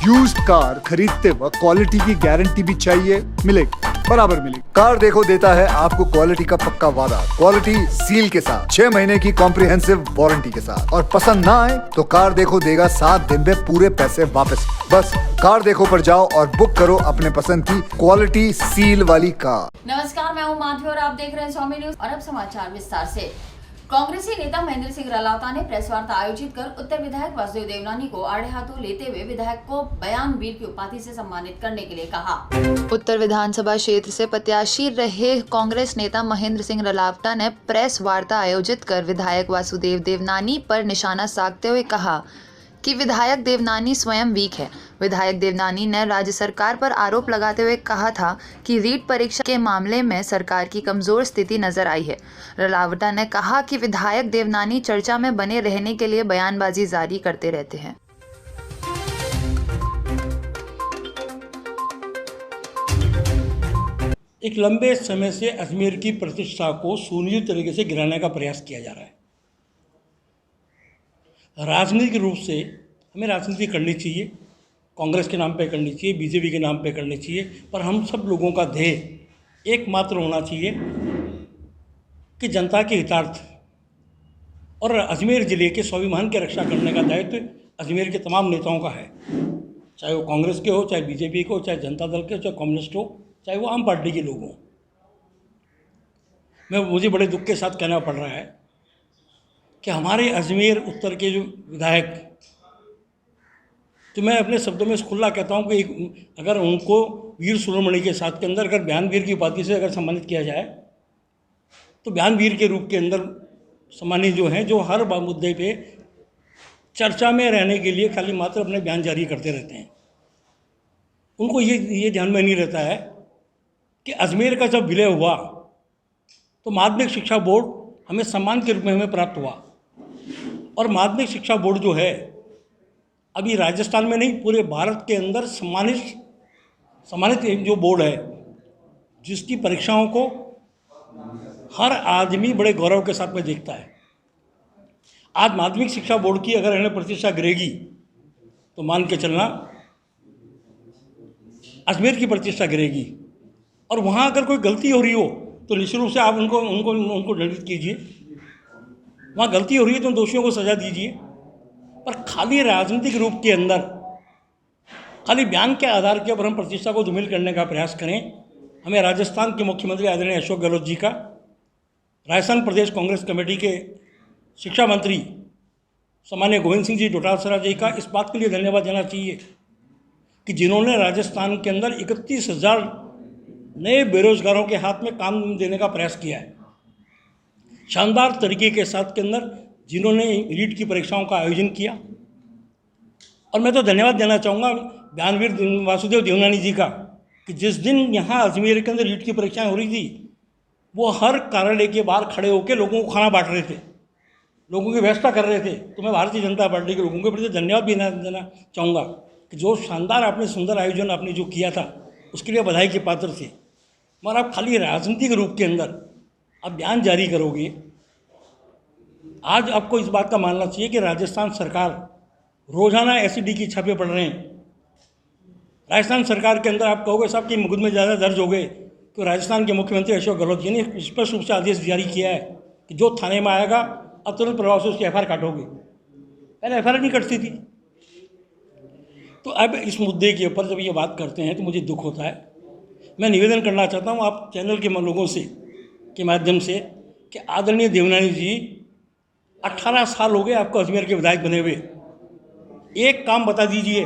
Used car खरीदते वक्त quality की गारंटी भी चाहिए, मिलेगी, बराबर मिलेगी। कार देखो देता है आपको क्वालिटी का पक्का वादा, क्वालिटी सील के साथ, 6 महीने की कॉम्प्रिहेंसिव वारंटी के साथ। और पसंद ना आए तो कार देखो देगा 7 दिन में पूरे पैसे वापस। बस कार देखो पर जाओ और बुक करो अपने पसंद की क्वालिटी सील वाली कार। नमस्कार, मैं हूं माधवी और आप देख रहे हैं स्वामी न्यूज। और अब समाचार विस्तार से। कांग्रेसी नेता महेंद्र सिंह रलावता ने प्रेस वार्ता आयोजित कर उत्तर विधायक वासुदेव देवनानी को आड़े हाथों लेते हुए विधायक को बयान वीर की उपाधि से सम्मानित करने के लिए कहा। उत्तर विधानसभा क्षेत्र से प्रत्याशी रहे कांग्रेस नेता महेंद्र सिंह रलावता ने प्रेस वार्ता आयोजित कर विधायक वासुदेव देवनानी पर निशाना साधते हुए कहा कि विधायक देवनानी स्वयं वीक है। विधायक देवनानी ने राज्य सरकार पर आरोप लगाते हुए कहा था कि रीट परीक्षा के मामले में सरकार की कमजोर स्थिति नजर आई है। रलावता ने कहा कि विधायक देवनानी चर्चा में बने रहने के लिए बयानबाजी जारी करते रहते हैं। एक लंबे समय से अजमेर की प्रतिष्ठा को सुनियोजित तरीके से गिराने का प्रयास किया जा रहा है। राजनीतिक रूप से हमें राजनीति करनी चाहिए, कांग्रेस के नाम पे करनी चाहिए, बीजेपी के नाम पे करनी चाहिए, पर हम सब लोगों का ध्येय एकमात्र होना चाहिए कि जनता के हितार्थ और अजमेर ज़िले के स्वाभिमान की रक्षा करने का दायित्व अजमेर के तमाम नेताओं का है, चाहे वो कांग्रेस के हो, चाहे बीजेपी के हो, चाहे जनता दल के हो, चाहे कम्युनिस्ट हो, चाहे वो आम पार्टी के लोग हों। मुझे बड़े दुख के साथ कहना पड़ रहा है कि हमारे अजमेर उत्तर के जो विधायक, तो मैं अपने शब्दों में खुला कहता हूँ कि अगर उनको वीर शिरोमणि के साथ के अंदर अगर बयान वीर की उपाधि से अगर सम्मानित किया जाए तो बयान वीर के रूप के अंदर सम्मानित जो हैं, जो हर मुद्दे पे चर्चा में रहने के लिए खाली मात्र अपने बयान जारी करते रहते हैं, उनको ये ध्यान में नहीं रहता है कि अजमेर का जब विलय हुआ तो माध्यमिक शिक्षा बोर्ड हमें सम्मान के रूप में हमें प्राप्त हुआ। और माध्यमिक शिक्षा बोर्ड जो है अभी राजस्थान में नहीं, पूरे भारत के अंदर सम्मानित जो बोर्ड है, जिसकी परीक्षाओं को हर आदमी बड़े गौरव के साथ में देखता है। आज माध्यमिक शिक्षा बोर्ड की अगर इन्हें प्रतिष्ठा गिरेगी तो मान के चलना अजमेर की प्रतिष्ठा गिरेगी। और वहाँ अगर कोई गलती हो रही हो तो निश्चित रूप से आप उनको दंडित कीजिए, वहाँ गलती हो रही है तो दोषियों को सजा दीजिए। पर खाली राजनीतिक रूप के अंदर खाली बयान के आधार के ऊपर हम प्रतिष्ठा को धूमिल करने का प्रयास करें। हमें राजस्थान के मुख्यमंत्री आदरणीय अशोक गहलोत जी का, राजस्थान प्रदेश कांग्रेस कमेटी के शिक्षा मंत्री सामान्य गोविंद सिंह जी डोटासरा जी का इस बात के लिए धन्यवाद देना चाहिए कि जिन्होंने राजस्थान के अंदर 31,000 नए बेरोजगारों के हाथ में काम देने का प्रयास किया है। शानदार तरीके के साथ के अंदर जिन्होंने रीट की परीक्षाओं का आयोजन किया। और मैं तो धन्यवाद देना चाहूँगा बयानवीर वासुदेव देवनानी जी का कि जिस दिन यहाँ अजमेर के अंदर रीट की परीक्षाएं हो रही थी, वो हर कार्यालय के बाहर खड़े होकर लोगों को खाना बांट रहे थे, लोगों की व्यवस्था कर रहे थे। तो मैं भारतीय जनता पार्टी के लोगों के प्रति धन्यवाद भी देना चाहूँगा कि जो शानदार आपने सुंदर आयोजन आपने जो किया था उसके लिए बधाई के पात्र थे। मगर आप खाली राजनीतिक रूप के अंदर आप बयान जारी करोगे। आज आपको इस बात का मानना चाहिए कि राजस्थान सरकार रोजाना एसिडी की छापे पड़ रहे हैं। राजस्थान सरकार के अंदर आप कहोगे साहब कि मुकदमे ज़्यादा दर्ज हो गए, तो राजस्थान के मुख्यमंत्री अशोक गहलोत जी ने स्पष्ट रूप से आदेश जारी किया है कि जो थाने में आएगा अब तुरंत प्रभाव से उसकी एफ काटोगे। पहले एफ नहीं कटती थी। तो अब इस मुद्दे के ऊपर जब ये बात करते हैं तो मुझे दुख होता है। मैं निवेदन करना चाहता हूँ आप चैनल के लोगों से के माध्यम से कि आदरणीय देवनानी जी 18 साल हो गए आपको अजमेर के विधायक बने हुए, एक काम बता दीजिए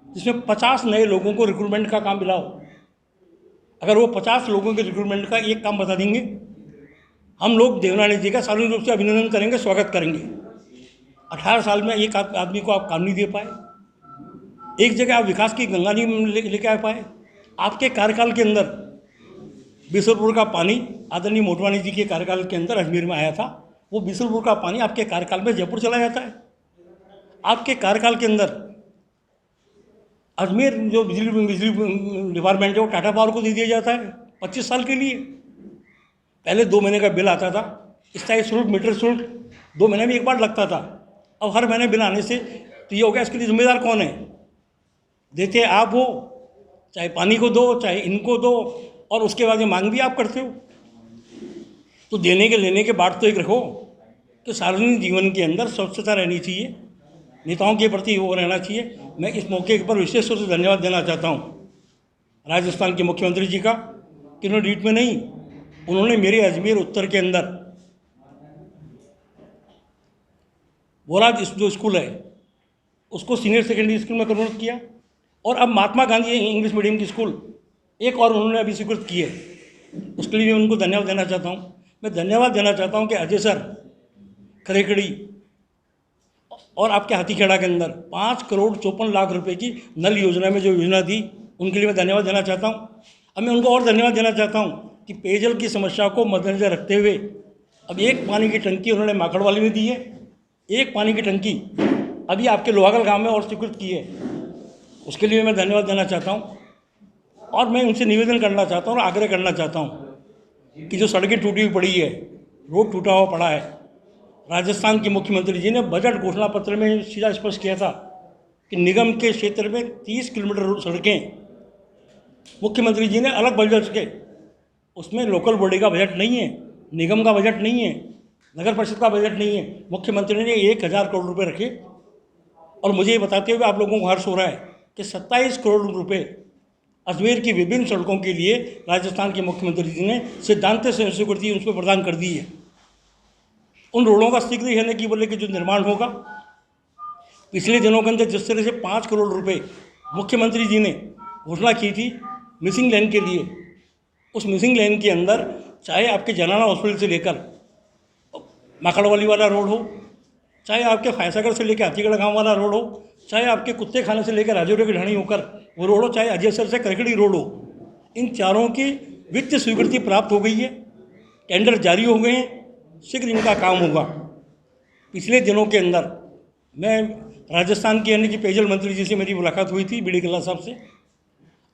जिसमें 50 नए लोगों को रिक्रूटमेंट का काम मिला हो। अगर वो 50 लोगों के रिक्रूटमेंट का एक काम बता देंगे, हम लोग देवनानी जी का सार्वजनिक रूप से अभिनंदन करेंगे, स्वागत करेंगे। 18 साल में एक आदमी को आप काम नहीं दे पाए, एक जगह आप विकास की गंगा नहीं लेके आ पाए। आपके कार्यकाल के अंदर बिसलपुर का पानी आदरणीय मोटवानी जी के कार्यकाल के अंदर अजमेर में आया था, वो बिसलपुर का पानी आपके कार्यकाल में जयपुर चला जाता है। आपके कार्यकाल के अंदर अजमेर जो बिजली डिपार्टमेंट है वो टाटा पावर को दे दिया जाता है 25 साल के लिए। पहले 2 महीने का बिल आता था, स्थायी शुल्क मीटर शुल्क 2 महीने में एक बार लगता था। अब हर महीने बिल आने से तो ये हो गया, इसके लिए जिम्मेदार कौन है? देते आप हो, चाहे पानी को दो, चाहे इनको दो, और उसके बाद ये मांग भी आप करते हो। तो देने के लेने के बाद तो एक रखो कि सार्वजनिक जीवन के अंदर स्वच्छता रहनी चाहिए, नेताओं के प्रति वो रहना चाहिए। मैं इस मौके पर विशेष रूप से धन्यवाद देना चाहता हूँ राजस्थान के मुख्यमंत्री जी का, कि उन्होंने डीट में नहीं, उन्होंने मेरे अजमेर उत्तर के अंदर बोला जो स्कूल है उसको सीनियर सेकेंडरी स्कूल में कन्वर्ट किया, और अब महात्मा गांधी इंग्लिश मीडियम की स्कूल एक और उन्होंने अभी स्वीकृत की है। उसके लिए मैं उनको धन्यवाद देना चाहता हूँ। मैं धन्यवाद देना चाहता हूँ कि अजय सर खरेकड़ी और आपके हाथीखेड़ा के अंदर 5,54,00,000 रुपए की नल योजना में जो योजना दी, उनके लिए मैं धन्यवाद देना चाहता हूँ। अब मैं उनको और धन्यवाद देना चाहता हूँ कि पेयजल की समस्या को मद्देनजर रखते हुए अब एक पानी की टंकी उन्होंने माकड़वाली में दी है, एक पानी की टंकी अभी आपके लोहागल गांव में और स्वीकृत की है, उसके लिए मैं धन्यवाद देना चाहता हूँ। और मैं उनसे निवेदन करना चाहता हूँ और आग्रह करना चाहता हूँ कि जो सड़कें टूटी हुई पड़ी है, रोड टूटा हुआ पड़ा है, राजस्थान के मुख्यमंत्री जी ने बजट घोषणा पत्र में सीधा स्पष्ट किया था कि निगम के क्षेत्र में 30 किलोमीटर सड़कें मुख्यमंत्री जी ने अलग बजट के, उसमें लोकल बॉडी का बजट नहीं है, निगम का बजट नहीं है, नगर परिषद का बजट नहीं है, मुख्यमंत्री ने 1,000 करोड़ रुपए रखे। और मुझे ये बताते हुए आप लोगों को हर्ष हो रहा है कि 27 करोड़ रुपए अजमेर की विभिन्न सड़कों के लिए राजस्थान के मुख्यमंत्री जी ने सिद्धांत से स्वीकृति उन पर प्रदान कर दी है। उन रोडों का शीघ्र ही है कि बोले कि जो निर्माण होगा, पिछले दिनों के अंदर जिस तरह से 5 करोड़ रुपए मुख्यमंत्री जी ने घोषणा की थी मिसिंग लाइन के लिए, उस मिसिंग लाइन के अंदर चाहे आपके जनाना हॉस्पिटल से लेकर माकड़वाली वाला रोड हो, चाहे आपके फायसागर से लेकर हाथीगढ़ गांव वाला रोड हो, चाहे आपके कुत्ते खाने से लेकर राजौरी की ढाणी होकर वो रोड हो, चाहे अजयसर से खरेकड़ी रोड हो, इन चारों की वित्तीय स्वीकृति प्राप्त हो गई है, टेंडर जारी हो गए हैं, शीघ्र इनका काम होगा। पिछले दिनों के अंदर मैं राजस्थान के यानी कि पेयजल मंत्री जी से मेरी मुलाकात हुई थी, बीडी कल्ला साहब से।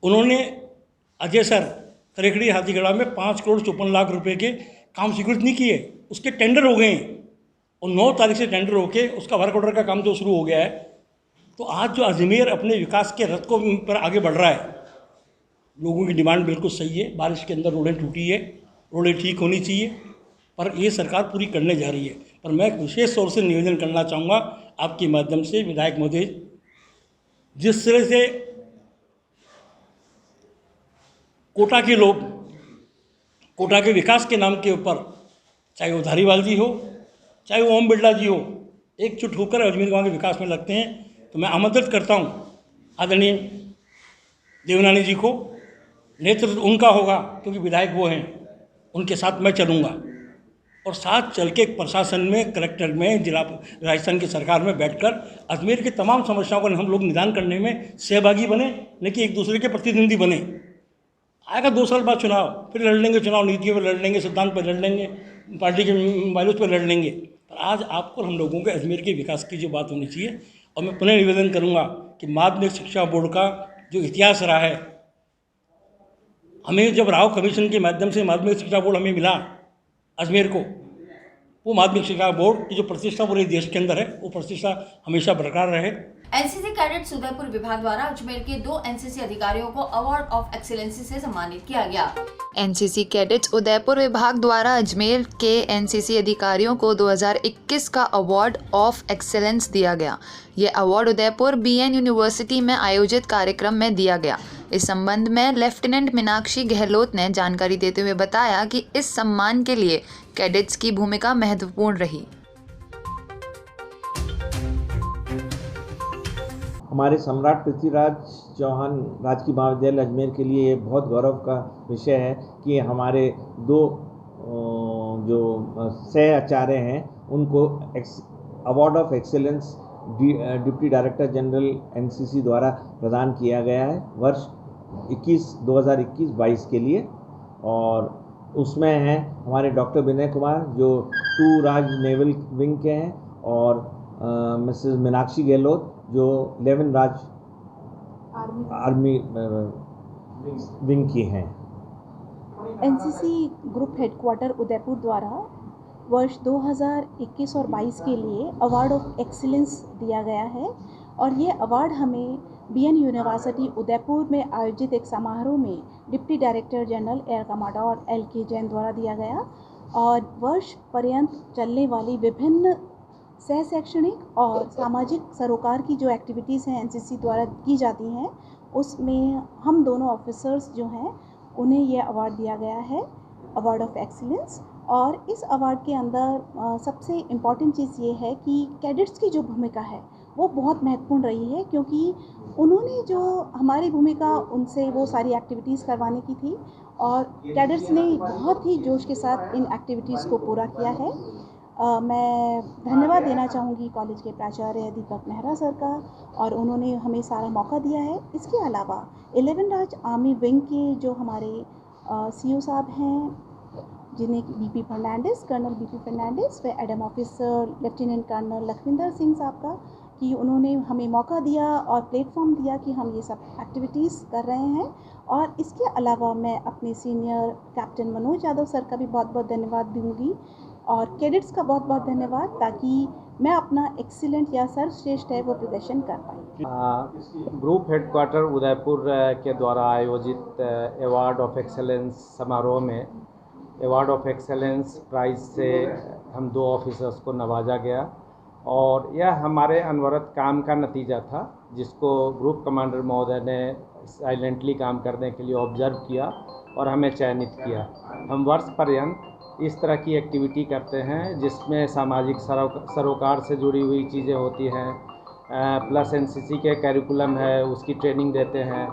उन्होंने अजयसर खरेकड़ी हाथीगढ़ा में 5,54,00,000 रुपए के काम स्वीकृत नहीं किए, उसके टेंडर हो गए हैं और 9 तारीख से टेंडर होके उसका वर्क ऑर्डर का काम जो शुरू हो गया है। तो आज जो अजमेर अपने विकास के रथ को पर आगे बढ़ रहा है, लोगों की डिमांड बिल्कुल सही है। बारिश के अंदर रोडें टूटी है, रोडें ठीक होनी चाहिए, पर ये सरकार पूरी करने जा रही है। पर मैं विशेष तौर से निवेदन करना चाहूँगा आपके माध्यम से विधायक महोदय, जिस तरह से कोटा के लोग कोटा के विकास के नाम के ऊपर, चाहे वो धारीवाल जी हो, चाहे वो ओम बिरला जी हो, एकजुट होकर अजमेर गांव के विकास में लगते हैं, तो मैं आमंत्रित करता हूं आदरणीय देवनानी जी को। नेतृत्व उनका होगा क्योंकि विधायक वो हैं, उनके साथ मैं चलूँगा और साथ चल के प्रशासन में, कलेक्टर में, जिला राजस्थान की सरकार में बैठकर अजमेर की तमाम समस्याओं का हम लोग निदान करने में सहभागी बने, लेकिन एक दूसरे के प्रतिनिधि बने। आएगा 2 साल बाद चुनाव, फिर लड़ लेंगे, चुनाव नीतियों पर लड़ लेंगे, सिद्धांत पर लड़ लेंगे, पार्टी के वायरस पर लड़ लेंगे। पर आज आपको हम लोगों के अजमेर के विकास की जो बात होनी चाहिए। और मैं पुनः निवेदन करूंगा कि माध्यमिक शिक्षा बोर्ड का जो इतिहास रहा है, हमें जब राव कमीशन के माध्यम से माध्यमिक शिक्षा बोर्ड हमें मिला अजमेर को, वो माध्यमिक शिक्षा बोर्ड की जो प्रतिष्ठा पूरे देश के अंदर है, वो प्रतिष्ठा हमेशा बरकरार रहे। एनसीसी कैडेट्स उदयपुर विभाग द्वारा अजमेर के 2 एनसीसी अधिकारियों को अवार्ड ऑफ एक्सीलेंसी से सम्मानित किया गया। एनसीसी कैडेट्स उदयपुर विभाग द्वारा अजमेर के एनसीसी अधिकारियों को 2021 का अवार्ड ऑफ एक्सीलेंस दिया गया। ये अवार्ड उदयपुर बीएन यूनिवर्सिटी में आयोजित कार्यक्रम में दिया गया। इस संबंध में लेफ्टिनेंट मीनाक्षी गहलोत ने जानकारी देते हुए बताया कि इस सम्मान के लिए कैडेट्स की भूमिका महत्वपूर्ण रही। हमारे सम्राट पृथ्वीराज चौहान राजकीय महाविद्यालय अजमेर के लिए ये बहुत गौरव का विषय है कि हमारे 2 जो सह आचार्य हैं उनको award of excellence deputy director general NCC द्वारा प्रदान किया गया है वर्ष 2021-22 के लिए। और उसमें हैं हमारे डॉक्टर विनय कुमार जो 2 राज नेवल विंग के हैं और मिसेस मीनाक्षी गहलोत जो 11 राज आर्मी विंग की हैं। एनसीसी ग्रुप हेडक्वार्टर उदयपुर द्वारा वर्ष 2021 और 22 के लिए अवार्ड ऑफ एक्सीलेंस दिया गया है और ये अवार्ड हमें बीएन यूनिवर्सिटी उदयपुर में आयोजित एक समारोह में deputy director general air commander LK Jain द्वारा दिया गया और वर्ष पर्यंत चलने वाली विभिन्न सह शैक्षणिक और सामाजिक सरोकार की जो एक्टिविटीज़ हैं NCC द्वारा की जाती हैं, उसमें हम दोनों ऑफिसर्स जो हैं उन्हें यह अवार्ड दिया गया है, अवार्ड ऑफ एक्सीलेंस। और इस अवार्ड के अंदर सबसे इम्पॉर्टेंट चीज़ ये है कि कैडेट्स की जो भूमिका है वो बहुत महत्वपूर्ण रही है, क्योंकि उन्होंने जो हमारी भूमिका उनसे वो सारी एक्टिविटीज़ करवाने की थी और कैडेट्स ने बहुत ही जोश के साथ इन एक्टिविटीज़ को पूरा किया है। मैं धन्यवाद देना चाहूँगी कॉलेज के प्राचार्य दीपक मेहरा सर का, और उन्होंने हमें सारा मौका दिया है। इसके अलावा 11 राज आर्मी विंग के जो हमारे CO साहब हैं, जिन्हें BP Fernandes, colonel BP Fernandes, व adm officer lieutenant colonel Lakhwinder Singh साहब का, कि उन्होंने हमें मौका दिया और प्लेटफॉर्म दिया कि हम ये सब एक्टिविटीज़ कर रहे हैं। और इसके अलावा मैं अपने senior captain Manoj Yadav sir का भी बहुत बहुत धन्यवाद दूंगी और कैडेट्स का बहुत बहुत धन्यवाद, ताकि मैं अपना एक्सीलेंट या सर्वश्रेष्ठ है वो प्रदर्शन कर पाई। ग्रुप हेडक्वार्टर उदयपुर के द्वारा आयोजित अवार्ड ऑफ एक्सेलेंस समारोह में अवार्ड ऑफ एक्सेलेंस प्राइज़ से हम 2 ऑफिसर्स को नवाजा गया और यह हमारे अनवरत काम का नतीजा था, जिसको ग्रुप कमांडर महोदय ने साइलेंटली काम करने के लिए ऑब्जर्व किया और हमें चयनित किया। हम वर्ष पर्यंत इस तरह की एक्टिविटी करते हैं जिसमें सामाजिक सरोकार से जुड़ी हुई चीज़ें होती हैं, प्लस NCC के कैरिकुलम है उसकी ट्रेनिंग देते हैं,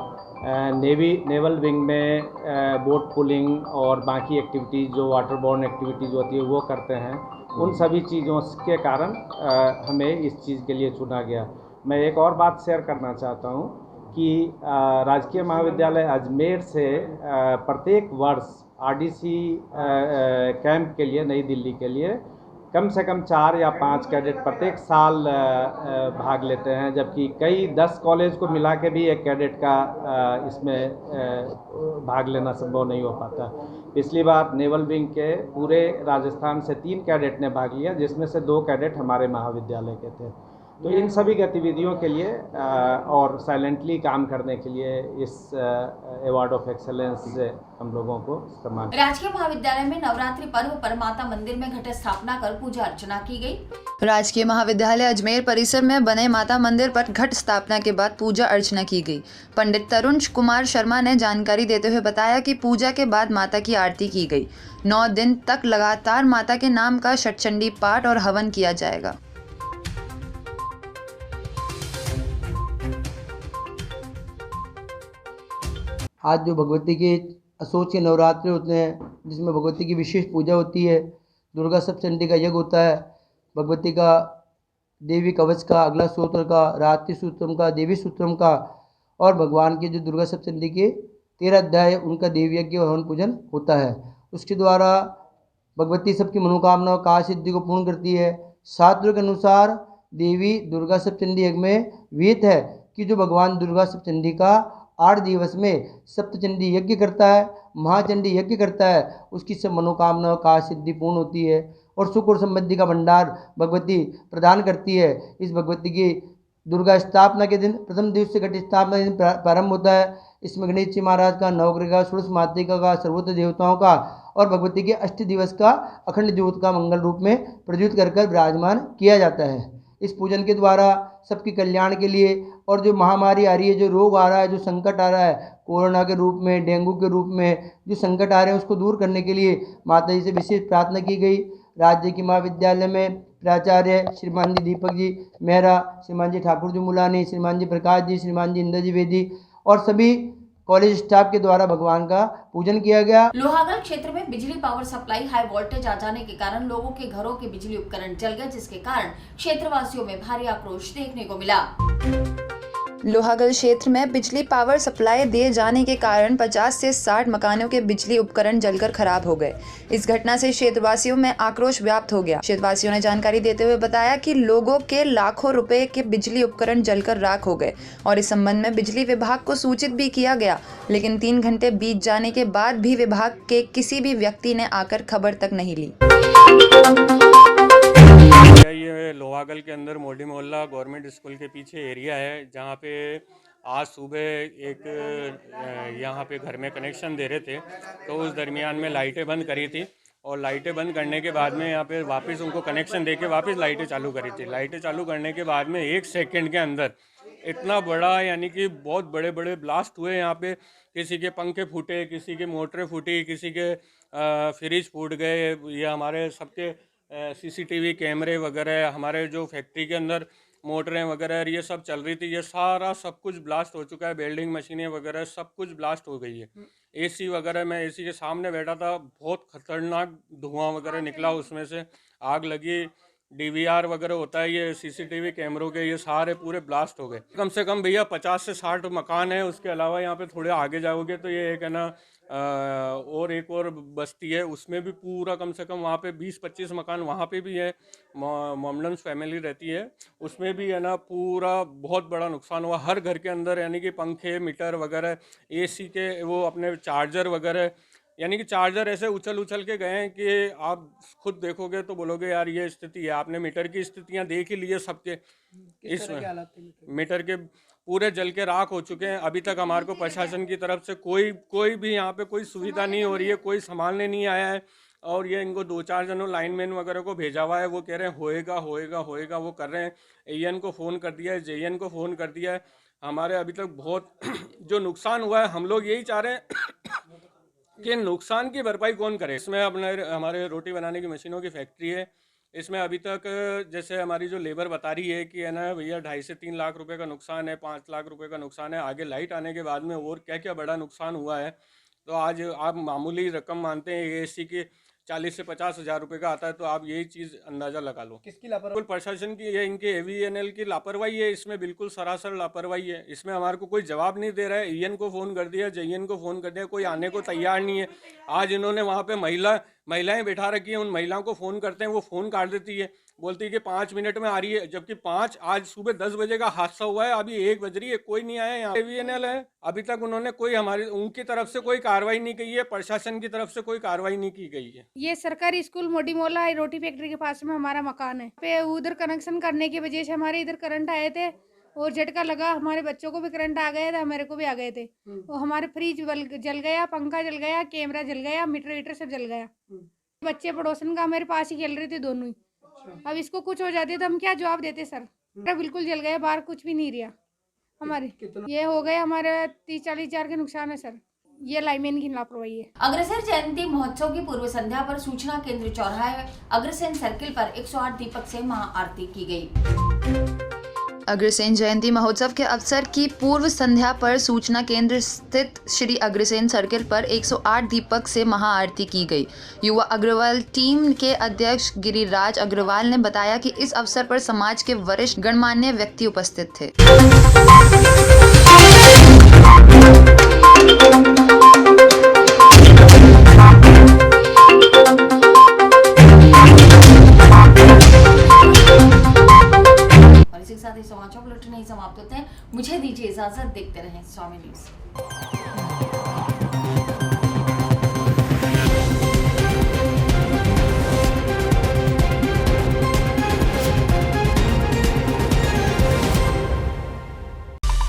नेवल विंग में बोट पुलिंग और बाकी एक्टिविटीज़ जो वाटरबोर्न एक्टिविटीज़ होती है वो करते हैं। उन सभी चीज़ों के कारण हमें इस चीज़ के लिए चुना गया। मैं एक और बात शेयर करना चाहता हूँ कि राजकीय महाविद्यालय अजमेर से प्रत्येक वर्ष RDC कैंप के लिए नई दिल्ली के लिए कम से कम 4 या 5 कैडेट प्रत्येक साल भाग लेते हैं, जबकि कई 10 कॉलेज को मिला के भी एक कैडेट का इसमें भाग लेना संभव नहीं हो पाता। पिछली बार नेवल विंग के पूरे राजस्थान से 3 कैडेट ने भाग लिया, जिसमें से 2 कैडेट हमारे महाविद्यालय के थे। तो इन सभी गतिविधियों के लिए और साइलेंटली काम करने के लिए इस अवार्ड ऑफ एक्सेलेंस से हम लोगों को सम्मान। राजकीय महाविद्यालय में नवरात्रि पर्व पर माता मंदिर में घट स्थापना कर पूजा अर्चना की गई। राजकीय महाविद्यालय अजमेर परिसर में बने माता मंदिर पर घट स्थापना के बाद पूजा अर्चना की गई। पंडित तरुण कुमार शर्मा ने जानकारी देते हुए बताया कि पूजा के बाद माता की आरती की गई। 9 दिन तक लगातार माता के नाम का षटचंडी पाठ और हवन किया जाएगा। आज जो भगवती के असोच के नवरात्रि होते हैं, जिसमें भगवती की विशेष पूजा होती है, दुर्गा सप्तचंडी का यज्ञ होता है, भगवती का देवी कवच का, अगला सूत्र का, रात्रि सूत्रम का, देवी सूत्रम का, और भगवान के जो दुर्गा सप्तचंडी के 13 अध्याय उनका देवी यज्ञ और हवन पूजन होता है। उसके द्वारा भगवती सबकी मनोकामनाओं का सिद्धि को पूर्ण करती है। शास्त्रों के अनुसार देवी दुर्गा सप्तचंडी यज्ञ में विहित है कि जो भगवान दुर्गा सप्तचंडी का 8 दिवस में सप्तचंडी यज्ञ करता है, महाचंडी यज्ञ करता है, उसकी सब मनोकामनाओं का सिद्धि पूर्ण होती है और सुख और समृद्धि का भंडार भगवती प्रदान करती है। इस भगवती की दुर्गा स्थापना के दिन प्रथम दिवस से घट स्थापना के दिन प्रारंभ होता है। इसमें गणेश जी महाराज का, नवग्रह का, षोडश मातृका का, सर्वोच्च देवताओं का और भगवती के 8 दिवस का अखंड ज्योत का मंगल रूप में प्रज्वलित कर विराजमान किया जाता है। इस पूजन के द्वारा सबके कल्याण के लिए और जो महामारी आ रही है, जो रोग आ रहा है, जो संकट आ रहा है, कोरोना के रूप में, डेंगू के रूप में जो संकट आ रहे हैं, उसको दूर करने के लिए माता जी से विशेष प्रार्थना की गई। राज्य की महाविद्यालय में प्राचार्य श्रीमान जी दीपक जी मेहरा, श्रीमान जी ठाकुर जी मुलानी, श्रीमान जी प्रकाश जी, श्रीमान जी इंद्र जी वेदी और सभी कॉलेज स्टाफ के द्वारा भगवान का पूजन किया गया। लोहागढ़ क्षेत्र में बिजली पावर सप्लाई हाई वोल्टेज आ जाने के कारण लोगों के घरों के बिजली उपकरण जल गए, जिसके कारण क्षेत्रवासियों में भारी आक्रोश देखने को मिला। लोहागढ़ क्षेत्र में बिजली पावर सप्लाई दिए जाने के कारण 50 से 60 मकानों के बिजली उपकरण जलकर खराब हो गए। इस घटना से क्षेत्रवासियों में आक्रोश व्याप्त हो गया। क्षेत्रवासियों ने जानकारी देते हुए बताया कि लोगों के लाखों रुपए के बिजली उपकरण जलकर राख हो गए और इस संबंध में बिजली विभाग को सूचित भी किया गया, लेकिन 3 घंटे बीत जाने के बाद भी विभाग के किसी भी व्यक्ति ने आकर खबर तक नहीं ली। ये लोहागढ़ के अंदर मोडी मोहल्ला गवर्नमेंट स्कूल के पीछे एरिया है, जहाँ पे आज सुबह एक यहाँ पे घर में कनेक्शन दे रहे थे, तो उस दरमियान में लाइटें बंद करी थी और लाइटें बंद करने के बाद में यहाँ पे वापस उनको कनेक्शन दे के वापस लाइटें चालू करी थी। लाइटें चालू करने के बाद में 1 सेकंड के अंदर इतना बड़ा यानी कि बहुत बड़े बड़े ब्लास्ट हुए यहाँ पे। किसी के पंखे फूटे, किसी के मोटरें फूटी, किसी के फ्रिज फूट गए। ये हमारे सबके CCTV कैमरे वगैरह, हमारे जो फैक्ट्री के अंदर मोटरें वगैरह ये सब चल रही थी, ये सारा सब कुछ ब्लास्ट हो चुका है। वेल्डिंग मशीनें वगैरह सब कुछ ब्लास्ट हो गई है। AC वगैरह, मैं AC के सामने बैठा था, बहुत खतरनाक धुआं वगैरह निकला, उसमें से आग लगी। DVR वगैरह होता है, ये CCTV कैमरों के, ये सारे पूरे ब्लास्ट हो गए। कम से कम भैया 50 से 60 मकान है। उसके अलावा यहाँ पे थोड़े आगे जाओगे तो ये एक है ना और एक और बस्ती है, उसमें भी पूरा कम से कम वहाँ पे 20-25 मकान वहाँ पे भी है। मोमडन्स फैमिली रहती है, उसमें भी है ना पूरा बहुत बड़ा नुकसान हुआ। हर घर के अंदर यानी कि पंखे, मीटर वगैरह, AC के वो अपने चार्जर वगैरह, यानी कि चार्जर ऐसे उछल उछल के गए हैं कि आप खुद देखोगे तो बोलोगे यार ये स्थिति है। आपने मीटर की स्थितियाँ देख ही ली है सबके। इसमें मीटर के पूरे जल के राख हो चुके हैं। अभी तक हमारे को प्रशासन की तरफ से कोई भी यहाँ पे कोई सुविधा नहीं हो रही है, कोई संभालने नहीं आया है। और ये इनको 2-4 जनों लाइनमैन वगैरह को भेजा हुआ है, वो कह रहे हैं होएगा, वो कर रहे हैं। AN को फ़ोन कर दिया है, JN को फ़ोन कर दिया है। हमारे अभी तक बहुत जो नुकसान हुआ है, हम लोग यही चाह रहे हैं कि नुकसान की भरपाई कौन करे। इसमें अपने हमारे रोटी बनाने की मशीनों की फैक्ट्री है, इसमें अभी तक जैसे हमारी जो लेबर बता रही है कि है ना भैया 2.5 से 3 लाख रुपए का नुकसान है, 5 लाख रुपए का नुकसान है। आगे लाइट आने के बाद में और क्या क्या बड़ा नुकसान हुआ है। तो आज आप मामूली रकम मानते हैं, AC की 40 से 50 हज़ार रुपये का आता है, तो आप यही चीज़ अंदाज़ा लगा लो। किसकी लापरवाही? प्रशासन की, ये इनके AVNL की लापरवाही है। इसमें बिल्कुल सरासर लापरवाही है। इसमें हमारे को कोई जवाब नहीं दे रहा है। EN को फ़ोन कर दिया, JN को फ़ोन कर दिया, कोई आने को तैयार नहीं है। आज इन्होंने वहाँ पे महिलाएं बैठा रखी हैं, उन महिलाओं को फ़ोन करते हैं, वो फ़ोन काट देती है, बोलती है कि 5 मिनट में आ रही है, जबकि आज सुबह 10 बजे का हादसा हुआ है, अभी 1 बज रही है, कोई नहीं आया यहाँ। AVNL है, अभी तक उन्होंने कोई उनकी तरफ से कोई कार्रवाई नहीं की है, प्रशासन की तरफ से कोई कार्रवाई नहीं की गई है। ये सरकारी स्कूल मोडी मोला है, रोटी फैक्ट्री के पास में हमारा मकान है। पे उधर कनेक्शन करने की वजह से हमारे इधर करंट आए थे और झटका लगा, हमारे बच्चों को भी करंट आ गया था, मेरे को भी आ गए थे। और हमारे फ्रिज जल गया, पंखा जल गया, कैमरा जल गया, मीटर सब जल गया। बच्चे पड़ोसन का मेरे पास ही खेल रहे थे दोनों ही। अब इसको कुछ हो जाते तो हम क्या जवाब देते सर? बिल्कुल जल गया, बाहर कुछ भी नहीं रहा हमारे। ये हो गए हमारे 30-40 हज़ार के नुकसान है सर। ये लाइनमैन की लापरवाही है। अग्रसेन जयंती महोत्सव की पूर्व संध्या पर सूचना केंद्र चौराहे अग्रसेन सर्किल पर 108 दीपक से महाआरती की गई। अग्रसेन जयंती महोत्सव के अवसर की पूर्व संध्या पर सूचना केंद्र स्थित श्री अग्रसेन सर्किल पर 108 दीपक से महाआरती की गई। युवा अग्रवाल टीम के अध्यक्ष गिरिराज अग्रवाल ने बताया कि इस अवसर पर समाज के वरिष्ठ गणमान्य व्यक्ति उपस्थित थे। साथ ही समाचार बुलेटिन नहीं समाप्त होते हैं। मुझे दीजिए इजाजत, देखते रहें स्वामी न्यूज।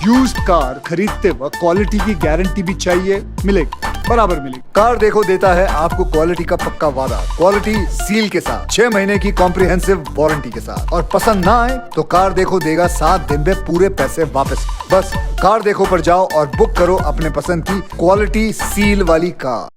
यूज्ड कार खरीदते वक्त क्वालिटी की गारंटी भी चाहिए, मिलेगी, बराबर मिलेगी। कार देखो देता है आपको क्वालिटी का पक्का वादा, क्वालिटी सील के साथ, 6 महीने की कॉम्प्रिहेंसिव वारंटी के साथ। और पसंद ना आए तो कार देखो देगा 7 दिन में पूरे पैसे वापस। बस कार देखो पर जाओ और बुक करो अपने पसंद की क्वालिटी सील वाली कार।